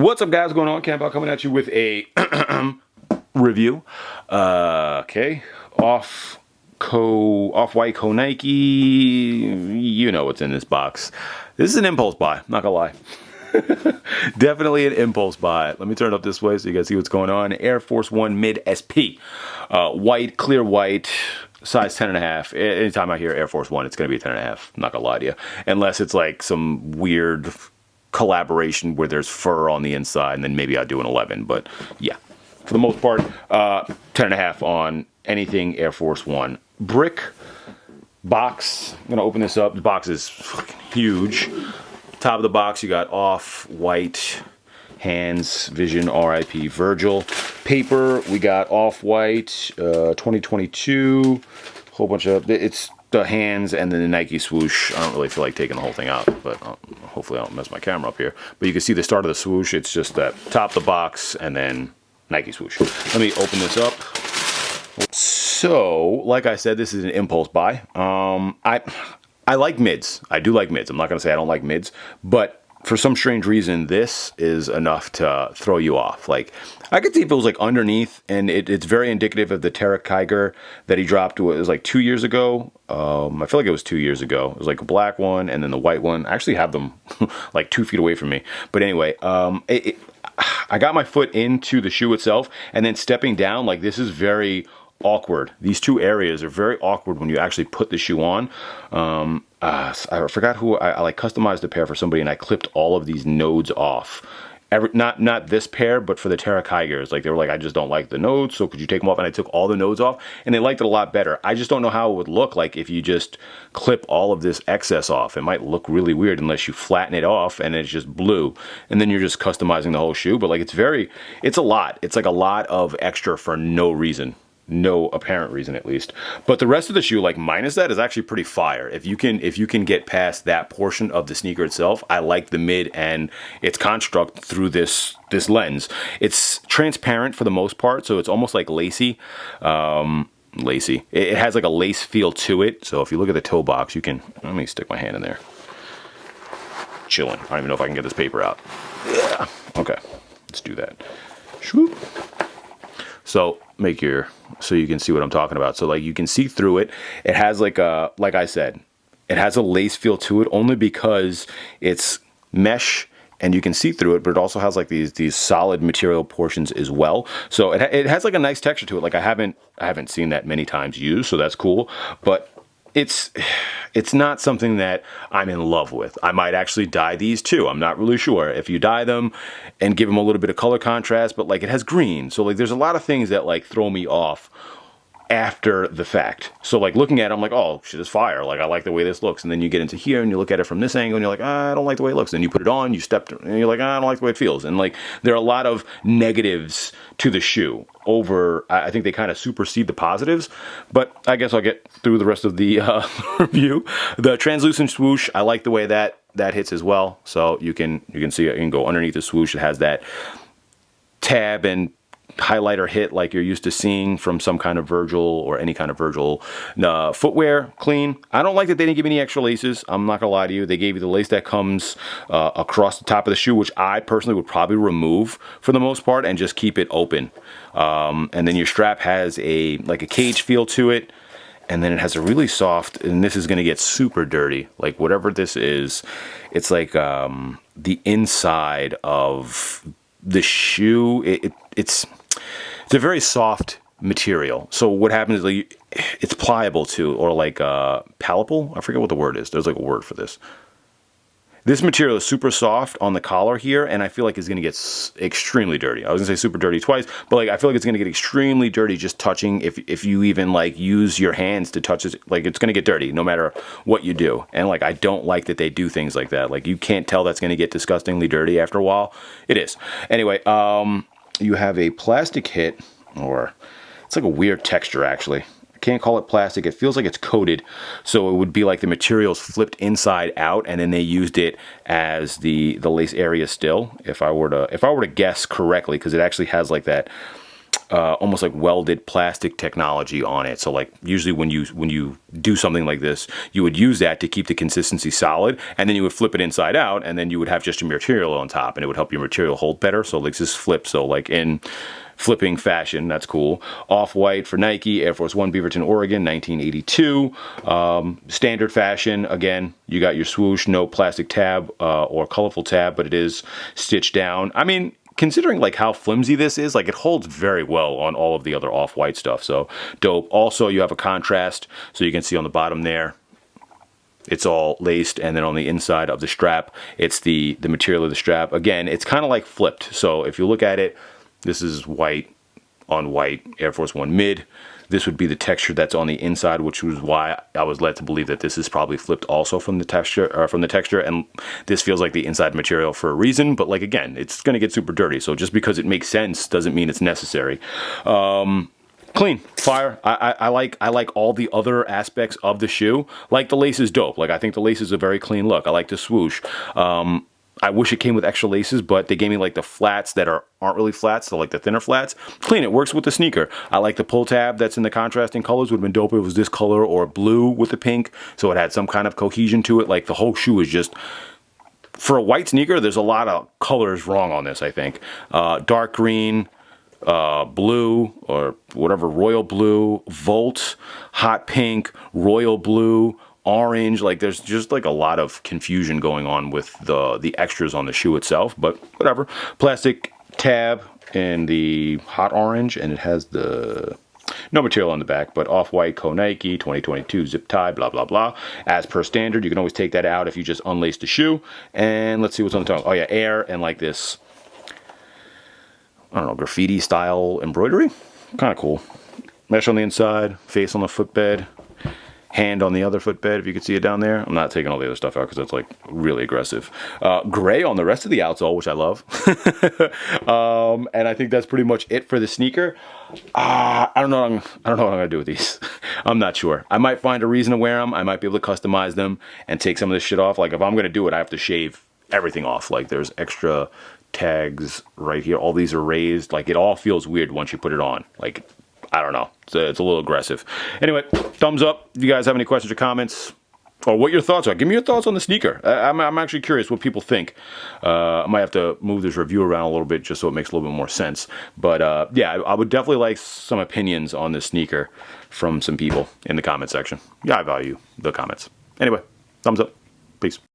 What's up, guys? What's going on? Campbell coming at you with a review. Okay, off-white Nike. You know what's in this box. This is an impulse buy. Not gonna lie. Definitely an impulse buy. Let me turn it up this way so you guys see what's going on. Air Force One Mid SP, white, clear white. Size 10.5. Anytime I hear Air Force One, it's going to be a 10.5. I'm not going to lie to you. Unless it's like some weird collaboration where there's fur on the inside, and then maybe I'd do an 11. But yeah, for the most part, 10.5 on anything Air Force One. Brick box. I'm going to open this up. The box is fucking huge. Top of the box, you got off-white hands, vision, RIP, Virgil. Paper, we got off-white, 2022, whole bunch of, it's the hands and then the Nike swoosh. I don't really feel like taking the whole thing out, but hopefully I don't mess my camera up here. But you can see the start of the swoosh. It's just that top of the box and then Nike swoosh. Let me open this up. So, like I said, this is an impulse buy. I like mids. I do like mids. I'm not going to say I don't like mids, but for some strange reason, this is enough to throw you off. Like, I could see if it was like underneath, and it's very indicative of the Terra Kiger that he dropped. It was like 2 years ago. I feel like it was 2 years ago. It was like a black one and then the white one. I actually have them like 2 feet away from me. But anyway, I got my foot into the shoe itself, and then stepping down, like, this is very awkward. These two areas are very awkward when you actually put the shoe on. I forgot who I like customized a pair for somebody, and I clipped all of these nodes off. Not this pair, but for the Terra Kigers, like, they were like, I just don't like the nodes, so could you take them off? And I took all the nodes off, and they liked it a lot better. I just don't know how it would look like if you just clip all of this excess off. It might look really weird unless you flatten it off and it's just blue, and then you're just customizing the whole shoe. But like, it's a lot. It's like a lot of extra for no reason. No apparent reason, at least. But the rest of the shoe, like minus that, is actually pretty fire. If you can get past that portion of the sneaker itself, I like the mid and its construct through this lens. It's transparent for the most part, so it's almost like lacy. Lacy. It has like a lace feel to it. So if you look at the toe box, you can, let me stick my hand in there. Chilling. I don't even know if I can get this paper out. Yeah. Okay. Let's do that. Swoop. So so you can see what I'm talking about. So like, you can see through it. It has like I said, it has a lace feel to it only because it's mesh and you can see through it, but it also has like these solid material portions as well. So it has like a nice texture to it. Like, I haven't seen that many times used, so that's cool. But it's not something that I'm in love with. I might actually dye these too. I'm not really sure. If you dye them and give them a little bit of color contrast, but like, it has green. So like, there's a lot of things that like throw me off after the fact. So like, looking at it, I'm like, oh, shit is fire. Like, I like the way this looks. And then you get into here and you look at it from this angle and you're like, I don't like the way it looks. Then you put it on, you step and you're like, I don't like the way it feels. And like, there are a lot of negatives to the shoe over, I think they kind of supersede the positives, but I guess I'll get through the rest of the review. The translucent swoosh, I like the way that hits as well. So you can see it, you can go underneath the swoosh. It has that tab and highlighter hit like you're used to seeing from some kind of Virgil or any kind of Virgil footwear. Clean. I don't like that they didn't give me any extra laces. I'm not gonna lie to you. They gave you the lace that comes across the top of the shoe, which I personally would probably remove for the most part and just keep it open. And then your strap has like a cage feel to it. And then it has a really soft, and this is going to get super dirty. Like, whatever this is, it's like the inside of the shoe. It's a very soft material. So what happens is, like, it's pliable too, or like palatable. I forget what the word is. There's like a word for this. This material is super soft on the collar here, and I feel like it's going to get extremely dirty. I was going to say super dirty twice, but like, I feel like it's going to get extremely dirty just touching. If you even like use your hands to touch it, like, it's going to get dirty no matter what you do. And like, I don't like that they do things like that. Like, you can't tell that's going to get disgustingly dirty after a while. It is. Anyway, you have a plastic hit, or it's like a weird texture actually. I can't call it plastic. It feels like it's coated, so it would be like the material's flipped inside out, and then they used it as the lace area still. If I were to guess correctly, because it actually has like that almost like welded plastic technology on it. So like usually when you do something like this, you would use that to keep the consistency solid, and then you would flip it inside out, and then you would have just your material on top, and it would help your material hold better. So like this flip, so like in flipping fashion, that's cool. Off-white for Nike, Air Force One, Beaverton, Oregon, 1982. Standard fashion, again, you got your swoosh, no plastic tab or colorful tab, but it is stitched down. I mean, considering like how flimsy this is, like it holds very well on all of the other off-white stuff, so dope. Also, you have a contrast, so you can see on the bottom there, it's all laced, and then on the inside of the strap, it's the material of the strap. Again, it's kind of like flipped, so if you look at it, this is white on white Air Force One mid. This would be the texture that's on the inside, which was why I was led to believe that this is probably flipped also from the texture, and this feels like the inside material for a reason. But like again, it's gonna get super dirty, so just because it makes sense doesn't mean it's necessary. Clean, fire. I like all the other aspects of the shoe. Like the lace is dope. Like I think the lace is a very clean look. I like the swoosh. I wish it came with extra laces, but they gave me like the flats that aren't really flats, so like the thinner flats. Clean, it works with the sneaker. I like the pull tab that's in the contrasting colors. Would have been dope if it was this color or blue with the pink, so it had some kind of cohesion to it. Like the whole shoe is just, for a white sneaker, there's a lot of colors wrong on this, I think. Dark green, blue, or whatever, royal blue, volt, hot pink, royal blue, orange. Like there's just like a lot of confusion going on with the extras on the shoe itself, but whatever. Plastic tab in the hot orange, and it has the no material on the back, but off-white Nike 2022 zip tie, blah blah blah. As per standard, you can always take that out if you just unlace the shoe. And let's see what's on the tongue. Oh yeah, air, and like this, I don't know, graffiti style embroidery. Kind of cool. Mesh on the inside, face on the footbed, hand on the other footbed, if you can see it down there. I'm not taking all the other stuff out because that's like really aggressive. Gray on the rest of the outsole, which I love. And I think that's pretty much it for the sneaker. I don't know what I'm gonna do with these. I'm not sure. I might find a reason to wear them. I might be able to customize them and take some of this shit off. Like if I'm gonna do it, I have to shave everything off. Like there's extra tags right here. All these are raised. Like it all feels weird once you put it on. Like, I don't know. It's a little aggressive. Anyway, thumbs up. If you guys have any questions or comments, or what your thoughts are, give me your thoughts on the sneaker. I'm actually curious what people think. I might have to move this review around a little bit just so it makes a little bit more sense. But yeah, I would definitely like some opinions on this sneaker from some people in the comment section. Yeah, I value the comments. Anyway, thumbs up. Peace.